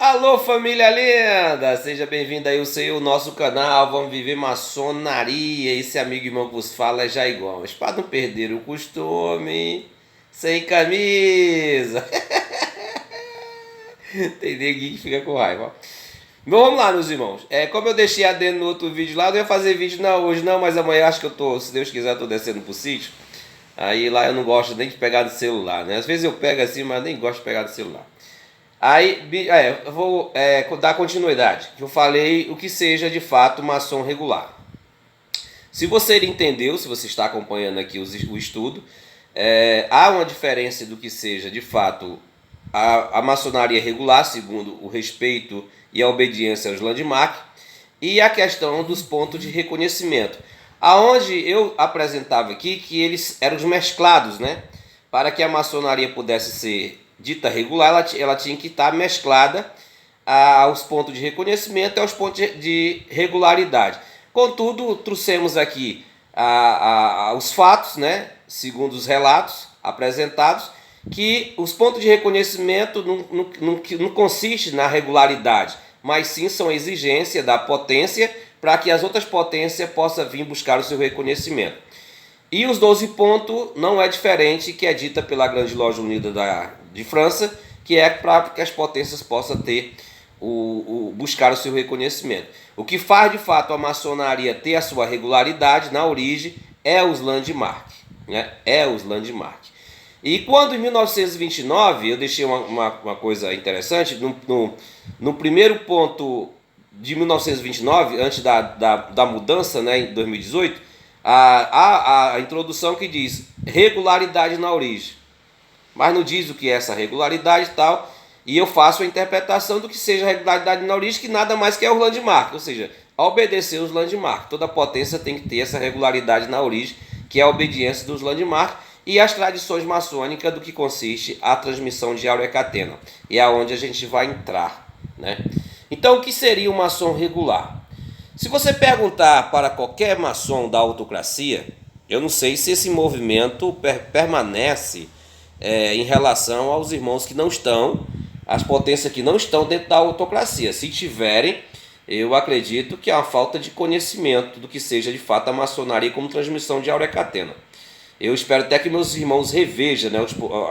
Alô, família linda! Seja bem-vindo aí ao nosso canal. Vamos viver maçonaria. Esse amigo e irmão que vos fala é Jaigão. Mas para não perder o costume, sem camisa. Tem neguinho que fica com raiva. Bom, vamos lá, meus irmãos. Como eu deixei adendo no outro vídeo lá, eu não ia fazer vídeo não hoje não, mas amanhã acho que eu tô, se Deus quiser, eu tô descendo pro sítio. Aí lá eu não gosto nem de pegar no celular, né? Às vezes eu pego assim, mas nem gosto de pegar no celular. Eu vou dar continuidade. Eu falei o que seja de fato maçom regular. Se você entendeu, se você está acompanhando aqui o estudo, há uma diferença do que seja de fato a maçonaria regular, segundo o respeito e a obediência aos landmarks, e a questão dos pontos de reconhecimento, aonde eu apresentava aqui que eles eram os mesclados, né? Para que a maçonaria pudesse ser dita regular, ela tinha que estar mesclada aos pontos de reconhecimento e aos pontos de regularidade. Contudo, trouxemos aqui os fatos, né, segundo os relatos apresentados, que os pontos de reconhecimento não consiste na regularidade, mas sim são exigência da potência para que as outras potências possam vir buscar o seu reconhecimento. E os 12 pontos não é diferente que é dita pela Grande Loja Unida de França, que é para que as potências possam ter buscar o seu reconhecimento. O que faz de fato a maçonaria ter a sua regularidade na origem é os landmarks, né? É os landmarks. E quando em 1929, eu deixei uma coisa interessante, no primeiro ponto de 1929, antes da mudança, né, em 2018, a introdução que diz regularidade na origem, mas não diz o que é essa regularidade e tal, e eu faço a interpretação do que seja regularidade na origem, que nada mais que é o landmark, ou seja, a obedecer os landmarks. Toda potência tem que ter essa regularidade na origem, que é a obediência dos landmarks, e as tradições maçônicas do que consiste a transmissão de Áurea Catena, e é aonde a gente vai entrar, né? Então, o que seria um maçom regular? Se você perguntar para qualquer maçom da autocracia, eu não sei se esse movimento permanece em relação aos irmãos que não estão, as potências que não estão dentro da autocracia. Se tiverem, eu acredito que há uma falta de conhecimento do que seja de fato a maçonaria como transmissão de Áurea Catena. Eu espero até que meus irmãos revejam, né,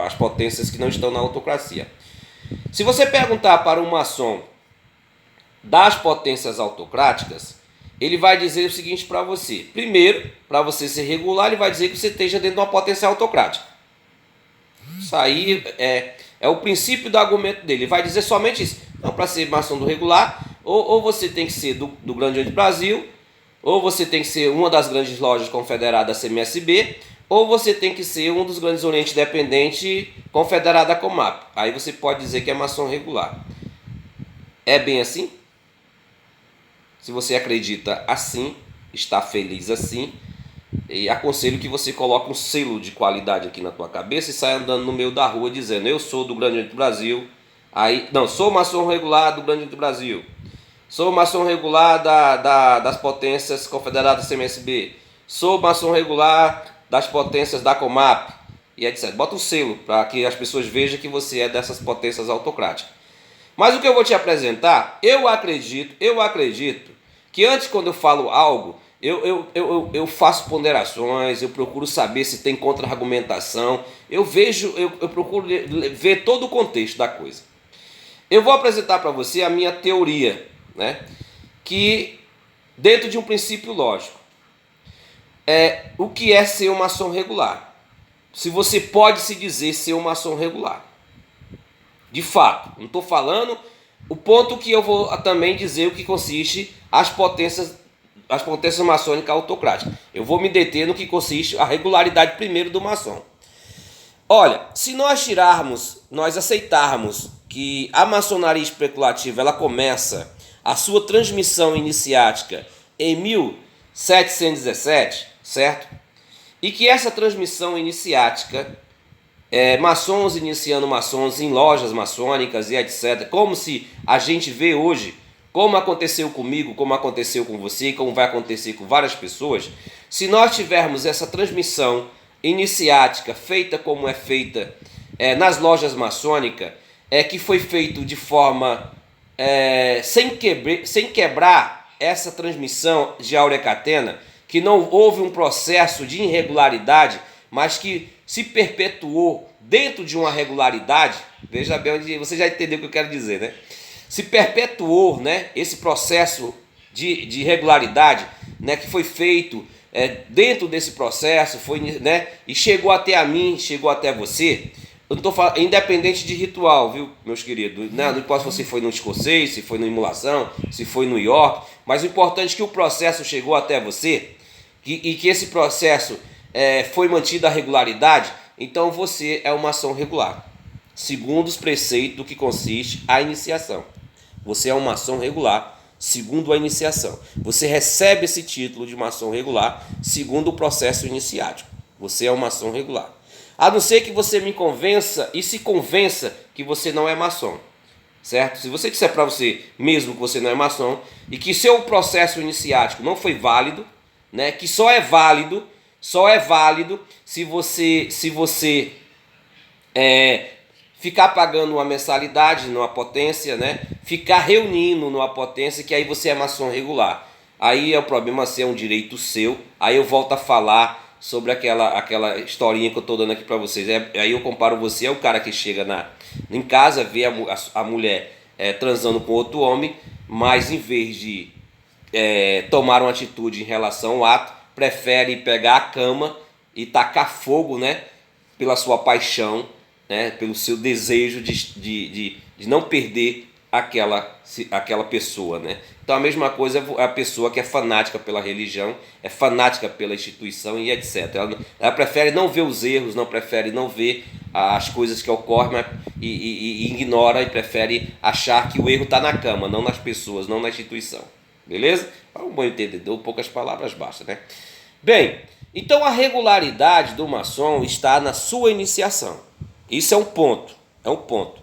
as potências que não estão na autocracia. Se você perguntar para um maçom das potências autocráticas, ele vai dizer o seguinte para você. Primeiro, para você ser regular, ele vai dizer que você esteja dentro de uma potência autocrática. Isso aí é o princípio do argumento dele. Ele vai dizer somente isso. Então, para ser maçom do regular, ou você tem que ser do Grande Oriente Brasil, ou você tem que ser uma das grandes lojas confederadas CMSB, ou você tem que ser um dos grandes orientes dependentes confederada Comap. Aí você pode dizer que é maçom regular. É bem assim? Se você acredita assim, está feliz assim, e aconselho que você coloque um selo de qualidade aqui na tua cabeça e saia andando no meio da rua dizendo: eu sou do Grande Oriente do Brasil. Aí, não, sou maçom regular do Grande Oriente do Brasil. Sou maçom regular das potências confederadas CMSB. Sou maçom regular das potências da Comap e etc. Bota um selo para que as pessoas vejam que você é dessas potências autocráticas. Mas o que eu vou te apresentar, eu acredito que antes, quando eu falo algo, eu faço ponderações, eu procuro saber se tem contra-argumentação, eu procuro ver todo o contexto da coisa. Eu vou apresentar para você a minha teoria, né? Que dentro de um princípio lógico, o que é ser um maçom regular? Se você pode se dizer ser um maçom regular. De fato, não estou falando o ponto que eu vou também dizer o que consiste as potências maçônicas autocráticas. Eu vou me deter no que consiste a regularidade primeiro do maçom. Olha, se nós aceitarmos que a maçonaria especulativa ela começa a sua transmissão iniciática em 1717, certo? E que essa transmissão iniciática maçons iniciando maçons em lojas maçônicas e etc. Como se a gente vê hoje, como aconteceu comigo, como aconteceu com você, como vai acontecer com várias pessoas. Se nós tivermos essa transmissão iniciática feita como é feita nas lojas maçônicas, que foi feito de forma sem quebrar essa transmissão de áurea catena, que não houve um processo de irregularidade, mas que se perpetuou dentro de uma regularidade. Veja bem, onde você já entendeu o que eu quero dizer, né? Se perpetuou, né, esse processo de irregularidade, né, que foi feito dentro desse processo, foi, né, e chegou até a mim, chegou até você. Eu não tô falando, independente de ritual, viu, meus queridos? Não importa se você foi no escocês, se foi no imulação, se foi no York, mas o importante é que o processo chegou até você e que esse processo foi mantido a regularidade, então você é uma ação regular, segundo os preceitos do que consiste a iniciação. Você é uma ação regular, segundo a iniciação. Você recebe esse título de uma ação regular, segundo o processo iniciático. Você é uma ação regular. A não ser que você me convença e se convença que você não é maçom, certo? Se você disser para você mesmo que você não é maçom e que seu processo iniciático não foi válido, né? Que só é válido se você ficar pagando uma mensalidade numa potência, né? Ficar reunindo numa potência, que aí você é maçom regular. Aí é o problema ser um direito seu. Aí eu volto a falar sobre aquela historinha que eu estou dando aqui para vocês. Aí eu comparo você ao cara que chega em casa, vê a mulher transando com outro homem, mas em vez de tomar uma atitude em relação ao ato, prefere pegar a cama e tacar fogo, né, pela sua paixão, né, pelo seu desejo de não perder aquela pessoa, né? Então a mesma coisa é a pessoa que é fanática pela religião, é fanática pela instituição e etc. Ela prefere não ver os erros, não prefere não ver as coisas que ocorrem e ignora e prefere achar que o erro está na cama, não nas pessoas, não na instituição. Beleza? Para um bom entendedor, poucas palavras basta, né? Bem, então a regularidade do maçom está na sua iniciação. Isso é um ponto.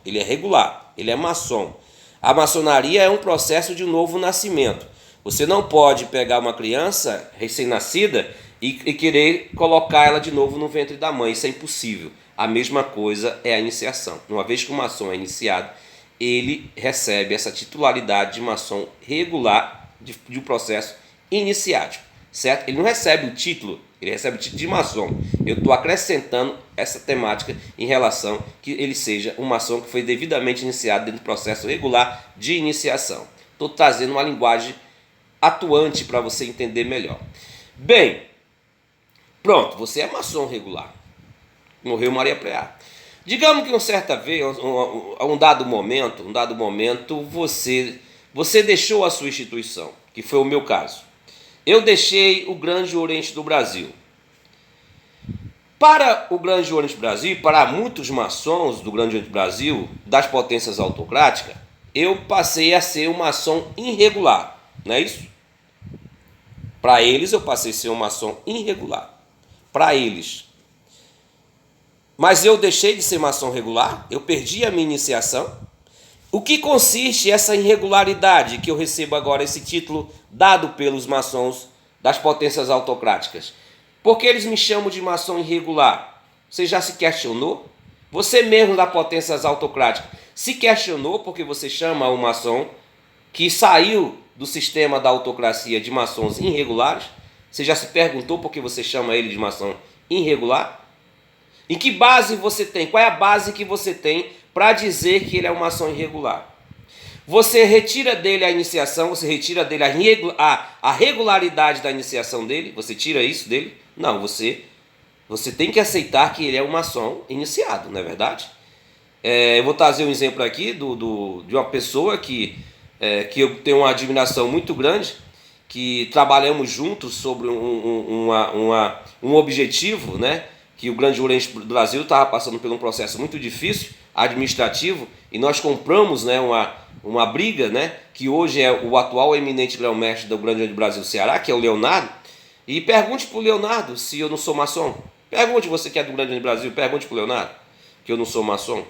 Ele é regular, ele é maçom. A maçonaria é um processo de novo nascimento. Você não pode pegar uma criança recém-nascida e querer colocar ela de novo no ventre da mãe. Isso é impossível. A mesma coisa é a iniciação. Uma vez que o maçom é iniciado, ele recebe essa titularidade de maçom regular de um processo iniciático, certo? Ele não recebe o título, ele recebe o título de maçom. Eu estou acrescentando essa temática em relação que ele seja um maçom que foi devidamente iniciado dentro do processo regular de iniciação. Estou trazendo uma linguagem atuante para você entender melhor. Bem, pronto, você é maçom regular. Morreu Maria Preá. Digamos que uma certa vez, um dado momento, você deixou a sua instituição, que foi o meu caso. Eu deixei o Grande Oriente do Brasil. Para o Grande Oriente do Brasil, para muitos maçons do Grande Oriente do Brasil, das potências autocráticas, eu passei a ser um maçom irregular, não é isso? Para eles, eu passei a ser um maçom irregular. Para eles. Mas eu deixei de ser maçom regular? Eu perdi a minha iniciação? O que consiste essa irregularidade que eu recebo agora, esse título dado pelos maçons das potências autocráticas? Por que eles me chamam de maçom irregular? Você já se questionou? Você mesmo da potências autocráticas se questionou porque você chama um maçom que saiu do sistema da autocracia de maçons irregulares? Você já se perguntou por que você chama ele de maçom irregular? Em que base você tem? Qual é a base que você tem para dizer que ele é um maçom irregular? Você retira dele a iniciação, você retira dele a regularidade da iniciação dele, você tira isso dele? Não, você tem que aceitar que ele é um maçom iniciado, não é verdade? Eu vou trazer um exemplo aqui de uma pessoa que eu tenho uma admiração muito grande, que trabalhamos juntos sobre um objetivo, né? Que o Grande Oriente do Brasil estava passando por um processo muito difícil, administrativo, e nós compramos, né, uma briga, né, que hoje é o atual eminente grão-mestre do Grande Oriente do Brasil, Ceará, que é o Leonardo, e pergunte para o Leonardo se eu não sou maçom. Pergunte, você que é do Grande Oriente do Brasil, pergunte para o Leonardo que eu não sou maçom.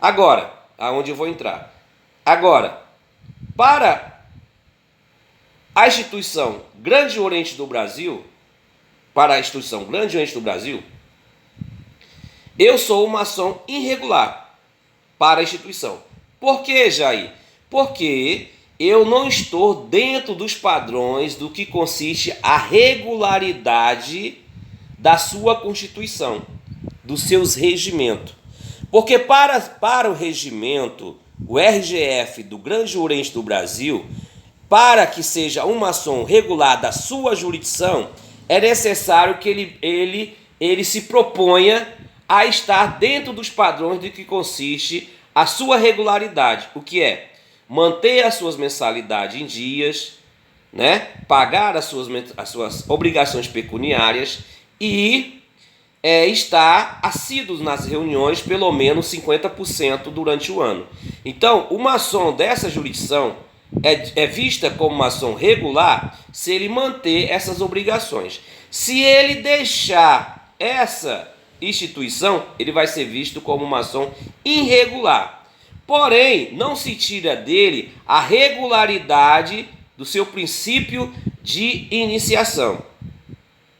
Agora, aonde eu vou entrar? Agora, para a instituição Grande Oriente do Brasil, eu sou um maçom irregular para a instituição. Por que, Jair? Porque eu não estou dentro dos padrões do que consiste a regularidade da sua Constituição, dos seus regimentos. Porque para o regimento, o RGF do Grande Oriente do Brasil, para que seja um maçom regular da sua jurisdição, é necessário que ele se proponha a estar dentro dos padrões de que consiste a sua regularidade. O que é? Manter as suas mensalidades em dias, né? Pagar as suas obrigações pecuniárias e estar assíduos nas reuniões pelo menos 50% durante o ano. Então, o maçom dessa jurisdição é vista como maçom regular se ele manter essas obrigações. Se ele deixar essa instituição, ele vai ser visto como maçom irregular. Porém, não se tira dele a regularidade do seu princípio de iniciação.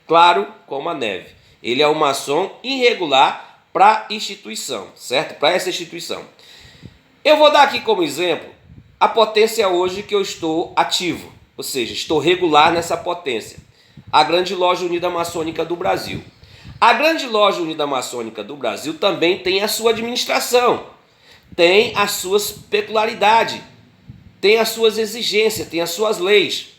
Claro como a neve. Ele é um maçom irregular para a instituição, certo? Para essa instituição. Eu vou dar aqui como exemplo a potência hoje que eu estou ativo, ou seja, estou regular nessa potência. A Grande Loja Unida Maçônica do Brasil. A Grande Loja Unida Maçônica do Brasil também tem a sua administração, tem as suas peculiaridades, tem as suas exigências, tem as suas leis.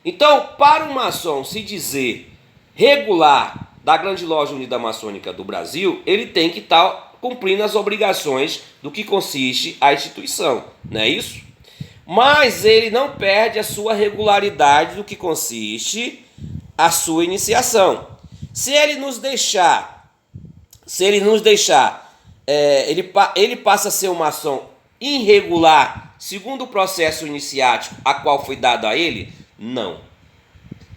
Então, para um maçom se dizer regular da Grande Loja Unida Maçônica do Brasil, ele tem que estar cumprindo as obrigações do que consiste a instituição, não é isso? Mas ele não perde a sua regularidade do que consiste a sua iniciação. Se ele nos deixar, ele passa a ser um maçom irregular segundo o processo iniciático a qual foi dado a ele? Não.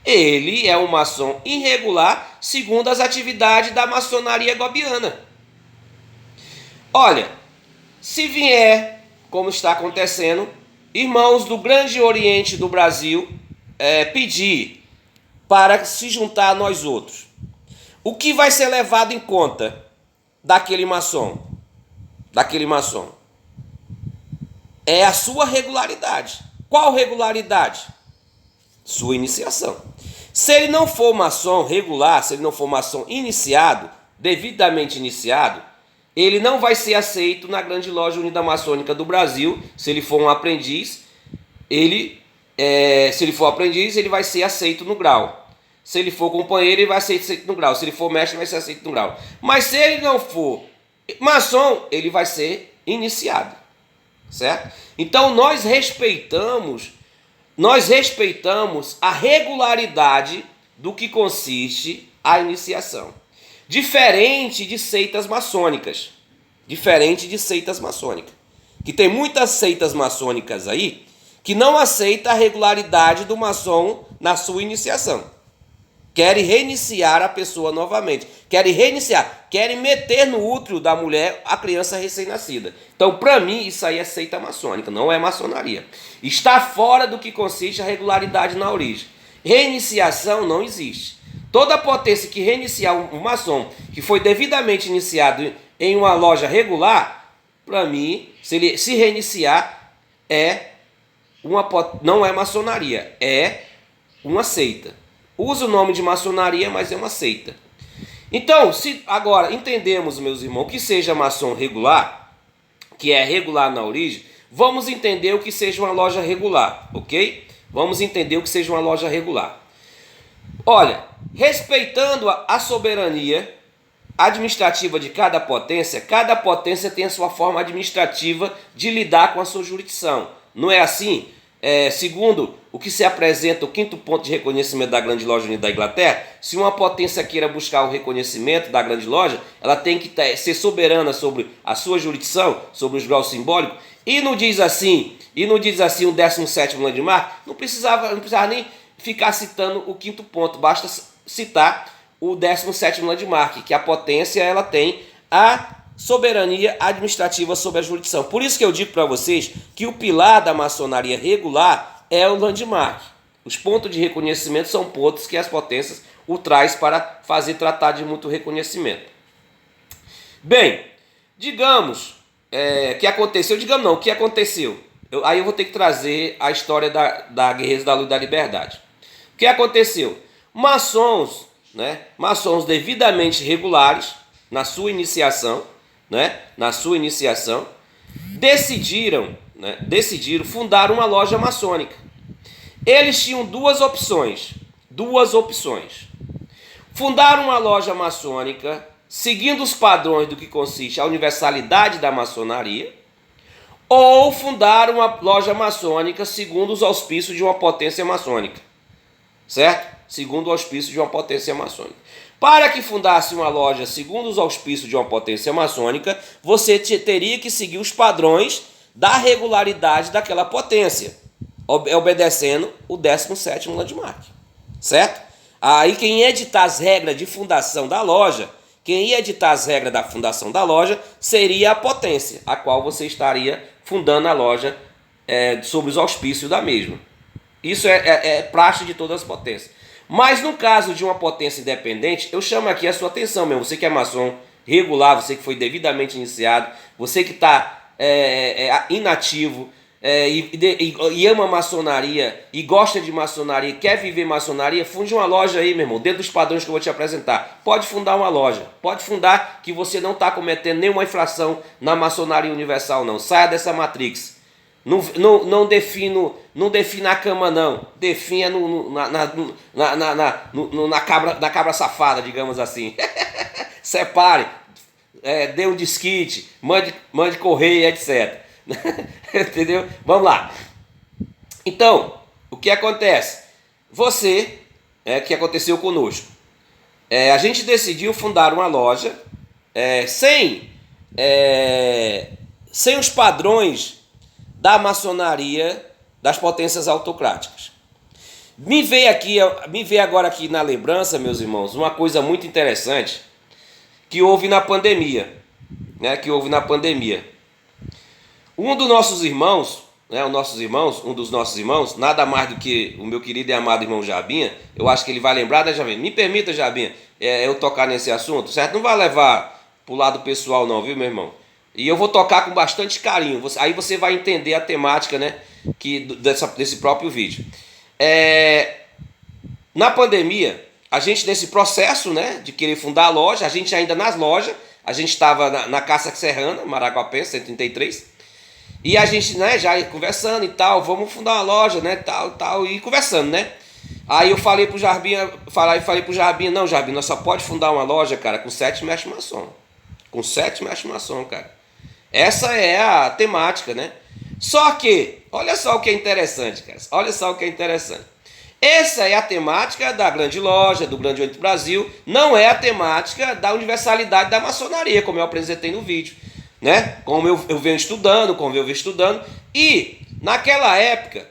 Ele é um maçom irregular segundo as atividades da maçonaria gobiana. Olha, se vier, como está acontecendo, irmãos do Grande Oriente do Brasil pedir para se juntar a nós outros, o que vai ser levado em conta daquele maçom? É a sua regularidade. Qual regularidade? Sua iniciação. Se ele não for maçom regular, se ele não for maçom iniciado, devidamente iniciado, ele não vai ser aceito na Grande Loja Unida Maçônica do Brasil. Se ele for um aprendiz, ele vai ser aceito no grau. Se ele for companheiro, ele vai ser aceito no grau. Se ele for mestre, ele vai ser aceito no grau. Mas se ele não for maçom, ele vai ser iniciado, certo? Então nós respeitamos a regularidade do que consiste a iniciação. Diferente de seitas maçônicas. Que tem muitas seitas maçônicas aí que não aceitam a regularidade do maçom na sua iniciação. Querem reiniciar a pessoa novamente. Querem meter no útero da mulher a criança recém-nascida. Então, para mim, isso aí é seita maçônica, não é maçonaria. Está fora do que consiste a regularidade na origem. Reiniciação não existe. Toda potência que reiniciar um maçom que foi devidamente iniciado em uma loja regular, para mim, se ele se reiniciar, não é maçonaria, é uma seita. Usa o nome de maçonaria, mas é uma seita. Então, se agora entendemos, meus irmãos, que seja maçom regular, que é regular na origem, vamos entender o que seja uma loja regular, ok? Vamos entender o que seja uma loja regular. Olha, respeitando a soberania administrativa de cada potência tem a sua forma administrativa de lidar com a sua jurisdição. Não é assim? Segundo o que se apresenta o quinto ponto de reconhecimento da Grande Loja Unida da Inglaterra, se uma potência queira buscar o reconhecimento da Grande Loja, ela tem que ser soberana sobre a sua jurisdição, sobre os graus simbólicos, e não diz assim o 17º landmark, não precisava nem ficar citando o quinto ponto, basta citar o 17º landmark, que a potência ela tem a soberania administrativa sobre a jurisdição. Por isso que eu digo para vocês que o pilar da maçonaria regular é o landmark. Os pontos de reconhecimento são pontos que as potências o traz para fazer tratado de mútuo reconhecimento. Bem, o que aconteceu? Aí eu vou ter que trazer a história da Guerreiros da Luz da Liberdade. O que aconteceu? Maçons, né? Maçons devidamente regulares na sua iniciação, né? Na sua iniciação, decidiram fundar uma loja maçônica. Eles tinham duas opções. Fundar uma loja maçônica seguindo os padrões do que consiste a universalidade da maçonaria, ou fundar uma loja maçônica segundo os auspícios de uma potência maçônica, certo? Segundo o auspício de uma potência maçônica. Para que fundasse uma loja segundo os auspícios de uma potência maçônica, você teria que seguir os padrões da regularidade daquela potência, obedecendo o 17º Landmark, certo? Aí quem ia editar as regras de fundação da loja, seria a potência, a qual você estaria fundando a loja sobre os auspícios da mesma. Isso é praxe de todas as potências. Mas no caso de uma potência independente, eu chamo aqui a sua atenção mesmo. Você que é maçom regular, você que foi devidamente iniciado, você que está inativo e ama maçonaria e gosta de maçonaria, quer viver maçonaria, funde uma loja aí, meu irmão, dentro dos padrões que eu vou te apresentar. Pode fundar uma loja, pode fundar, que você não está cometendo nenhuma infração na maçonaria universal, não. Saia dessa matrix. Não defina a cama, não. Defina na cabra safada, digamos assim. Separe, dê um desquite, mande correio, etc. Entendeu? Vamos lá. Então, o que acontece? Que aconteceu conosco? A gente decidiu fundar uma loja sem os padrões da maçonaria das potências autocráticas. Me veio agora aqui na lembrança, meus irmãos, uma coisa muito interessante que houve na pandemia, né? Um dos nossos irmãos, nada mais do que o meu querido e amado irmão Jabinha, eu acho que ele vai lembrar, né, Jabinha? Me permita, Jabinha, eu tocar nesse assunto, certo? Não vai levar pro lado pessoal não, viu, meu irmão? E eu vou tocar com bastante carinho, aí você vai entender a temática, né, desse próprio vídeo. Na pandemia, a gente nesse processo, né, de querer fundar a loja, a gente ainda nas lojas, a gente estava na Caça Serrana, Maraguapense, 133, e a gente, né, já conversando e tal, vamos fundar uma loja, né, tal, e conversando, né. Aí eu falei pro Jarbinha, não, Jarbinha, nós só pode fundar uma loja, cara, com 7 mestres maçom. Com 7 mestres maçom, cara. Essa é a temática, né? Só que, olha só o que é interessante, cara. Olha só o que é interessante. Essa é a temática da grande loja, do Grande Oriente Brasil. Não é a temática da universalidade da maçonaria, como eu apresentei no vídeo, né? Como eu venho estudando, E, naquela época,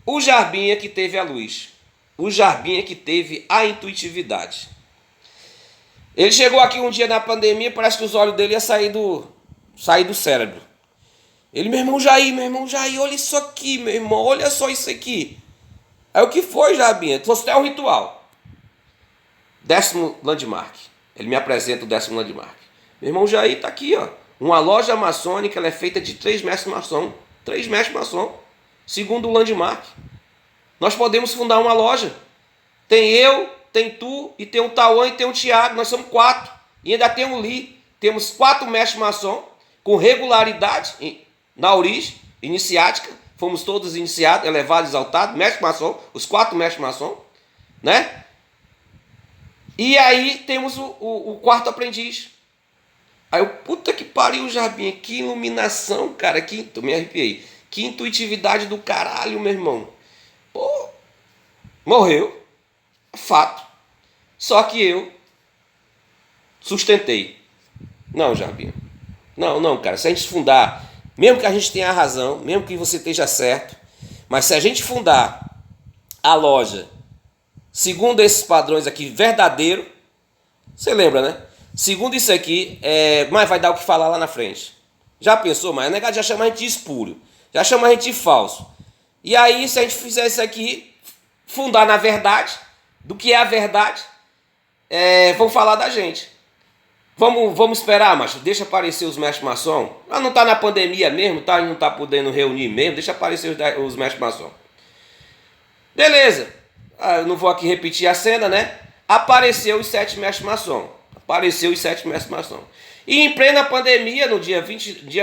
o Jarbinha que teve a luz. O Jarbinha que teve a intuitividade. Ele chegou aqui um dia na pandemia, parece que os olhos dele iam sair do cérebro. Ele, meu irmão Jair, olha isso aqui, meu irmão, olha só isso aqui. Aí o que foi, Jarbinha? Trouxe até um ritual. 10º Landmark. Ele me apresenta o 10º Landmark. Meu irmão Jair tá aqui, ó. Uma loja maçônica, ela é feita de 3 mestres maçom. 3 mestres maçom. Segundo o Landmark. Nós podemos fundar uma loja. Tem eu, tem tu, e tem o Tauan e tem o Tiago. Nós somos 4. E ainda tem o Li. Temos 4 mestres maçom com regularidade na origem iniciática. Fomos todos iniciados, elevados, exaltados, mestre maçom, os 4 mestres maçom, né? E aí temos o 4º aprendiz. Aí eu, puta que pariu, Jarbinha, que iluminação, cara, me arrepiei. Que intuitividade do caralho, meu irmão. Pô, morreu. Fato. Só que eu sustentei. Não, Jarbinha. Não, cara. Se a gente fundar, mesmo que a gente tenha razão, mesmo que você esteja certo, mas se a gente fundar a loja segundo esses padrões aqui, verdadeiro, você lembra, né? Segundo isso aqui, mas vai dar o que falar lá na frente. Já pensou? Mas o negado já chama a gente de espúrio. Já chama a gente de falso. E aí, se a gente fizer isso aqui, fundar na verdade, do que é a verdade, vão falar da gente. Vamos esperar, macho. Deixa aparecer os mestres maçom. Ah, não tá na pandemia mesmo, tá? Não tá podendo reunir mesmo. Deixa aparecer os mestres maçom. Beleza. Ah, eu não vou aqui repetir a cena, né? Apareceu os 7 mestres maçom. Apareceu os 7 mestres maçom. E em plena pandemia, no dia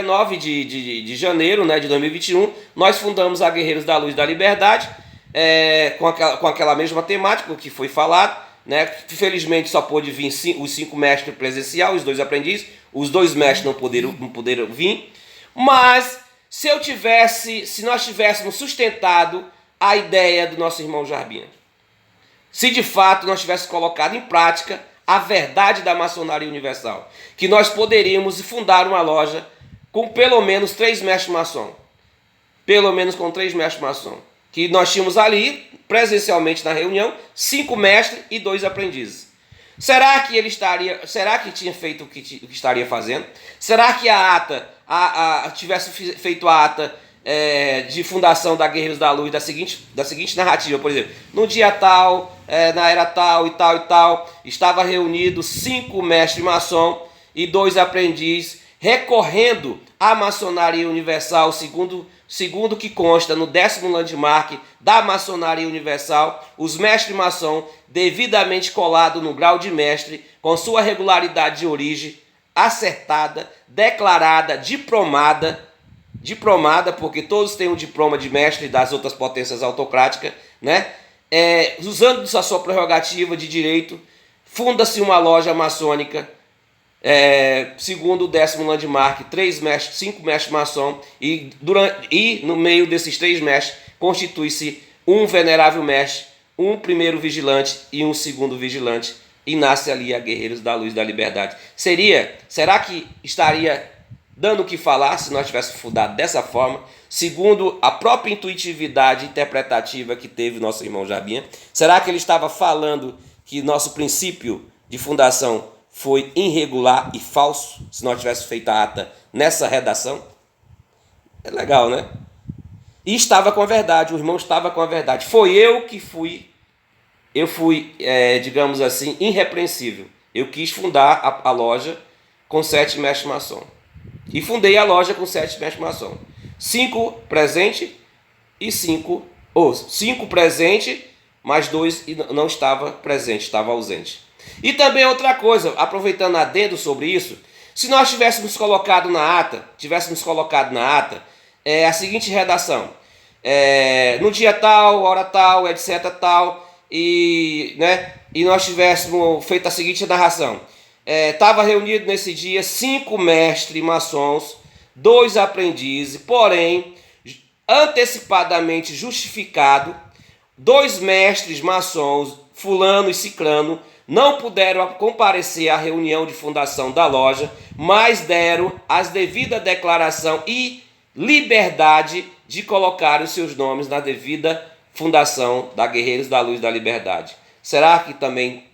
9 de janeiro, né, de 2021, nós fundamos a Guerreiros da Luz e da Liberdade, com aquela mesma temática que foi falado. Né? Felizmente só pôde vir os 5 mestres presencial, os 2 aprendizes, os 2 mestres não puderam vir, mas se nós tivéssemos sustentado a ideia do nosso irmão Jarbinha, se de fato nós tivéssemos colocado em prática a verdade da maçonaria universal, que nós poderíamos fundar uma loja com pelo menos 3 mestres maçom, que nós tínhamos ali, presencialmente na reunião, 5 mestres e 2 aprendizes. Será que tinha feito o que estaria fazendo? Será que tivesse feito a ata de fundação da Guerreiros da Luz da seguinte narrativa, por exemplo, no dia tal, na era tal e tal e tal, estava reunido 5 mestres maçom e 2 aprendizes, recorrendo à maçonaria universal, segundo que consta no 10º landmark da maçonaria universal, os mestres maçom devidamente colado no grau de mestre, com sua regularidade de origem acertada, declarada, diplomada, porque todos têm um diploma de mestre das outras potências autocráticas, né? Usando a sua prerrogativa de direito, funda-se uma loja maçônica, segundo o 10º landmark, 5 mestres maçom, e no meio desses 3 mestres constitui-se um venerável mestre, um primeiro vigilante e um segundo vigilante, e nasce ali a Guerreiros da Luz e da Liberdade. Será que estaria dando o que falar se nós tivéssemos fundado dessa forma, segundo a própria intuitividade interpretativa que teve nosso irmão Jarbinha? Será que ele estava falando que nosso princípio de fundação foi irregular e falso, se nós tivéssemos feito a ata nessa redação? É legal, né? E estava com a verdade, o irmão estava com a verdade. Eu fui, digamos assim, irrepreensível. Eu quis fundar a loja com 7 mestres maçom. E fundei a loja com 7 mestres maçom. 5 presentes e 5 presentes, mas 2 não estava presente, estava ausente. E também outra coisa, aproveitando adendo sobre isso, se nós tivéssemos colocado na ata a seguinte redação: no dia tal, hora tal, etc tal, e nós tivéssemos feito a seguinte narração: estava reunido nesse dia 5 mestres maçons, 2 aprendizes, porém antecipadamente justificado, 2 mestres maçons, fulano e ciclano, não puderam comparecer à reunião de fundação da loja, mas deram as devidas declaração e liberdade de colocar os seus nomes na devida fundação da Guerreiros da Luz e da Liberdade. Será que também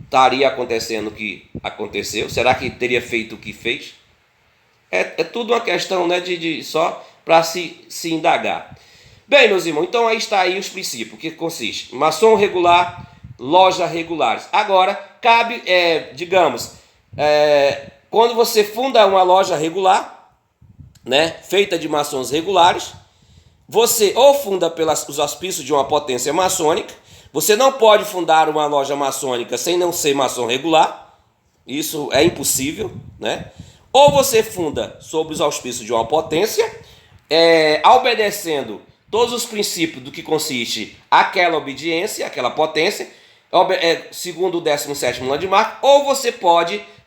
estaria acontecendo o que aconteceu? Será que teria feito o que fez? É tudo uma questão, né, só para se indagar. Bem, meus irmãos, então aí está aí os princípios, que consiste: maçom regular, loja regulares. Agora, cabe, quando você funda uma loja regular, né, feita de maçons regulares, você ou funda pelos auspícios de uma potência maçônica. Você não pode fundar uma loja maçônica sem não ser maçom regular. Isso é impossível, né? Ou você funda sob os auspícios de uma potência, obedecendo todos os princípios do que consiste aquela obediência, aquela potência, segundo o 17º landmark, ou você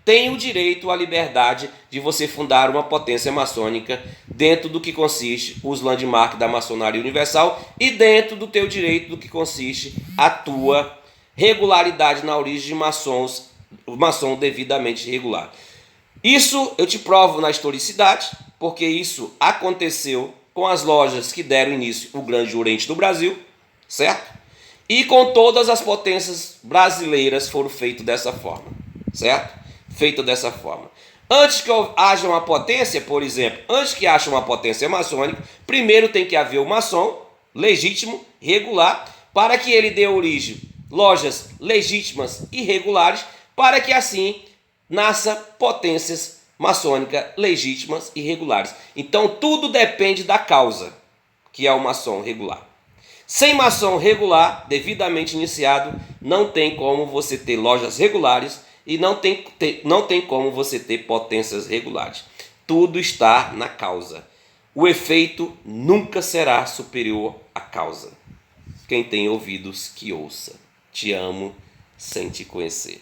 tem o direito à liberdade de você fundar uma potência maçônica dentro do que consiste os landmarks da maçonaria universal e dentro do teu direito do que consiste a tua regularidade na origem de maçom devidamente regular. Isso eu te provo na historicidade, porque isso aconteceu com as lojas que deram início ao Grande Oriente do Brasil, certo? E com todas as potências brasileiras foram feitas dessa forma, certo? Feito dessa forma. Antes que haja uma potência, por exemplo, antes que haja uma potência maçônica, primeiro tem que haver o maçom legítimo, regular, para que ele dê origem lojas legítimas e regulares, para que assim nasça potências maçônicas legítimas e regulares. Então tudo depende da causa, que é o maçom regular. Sem maçom regular, devidamente iniciado, não tem como você ter lojas regulares e não tem como você ter potências regulares. Tudo está na causa. O efeito nunca será superior à causa. Quem tem ouvidos, que ouça. Te amo sem te conhecer.